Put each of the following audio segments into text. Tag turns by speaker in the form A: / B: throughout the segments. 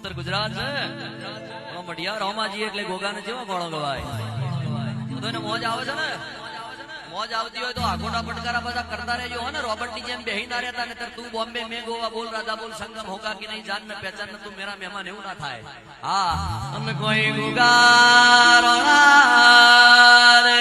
A: ઉત્તર ગુજરાત છે મઢિયા રોમાજી એટલે ગોગાને જેવો ગોળો ગવાય તો એને મોજ આવે છે ને મોજ આવતી હોય તો આખોટા પટકારા બધા કરતા રહેજો હો ને રોબર્ટ ની જેમ બેહીના રહેતા ને તું બોમ્બે મેં ગોવા બોલ રાધા બોલ સંગમ હોગા કે નહીં જાન મેં પહેચાન તું મેરા મહેમાન એવું ના થાય હા અમે કોઈ ગોગા રોણા રે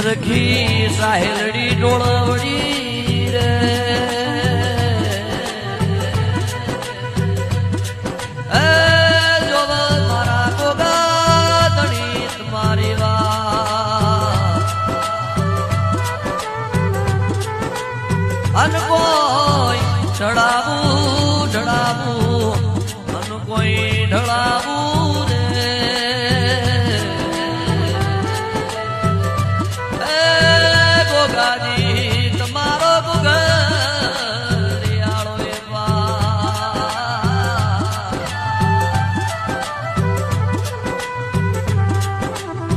A: સખી સાહેલડી ડોળવડી રે જોવ મારા ગોગા ધણી તમારી અન કોઈ ઢળાવું ઢળાવું અન કોઈ ઢળાવું રે ગોગાજી તમારો ગુગરિયાળો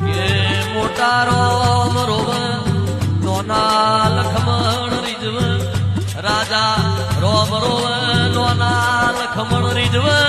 A: કે મોટા રોમ રોવ નોના લખમણ રીજવ રાજા રોમ રોવ નોના લખમણ રીજવ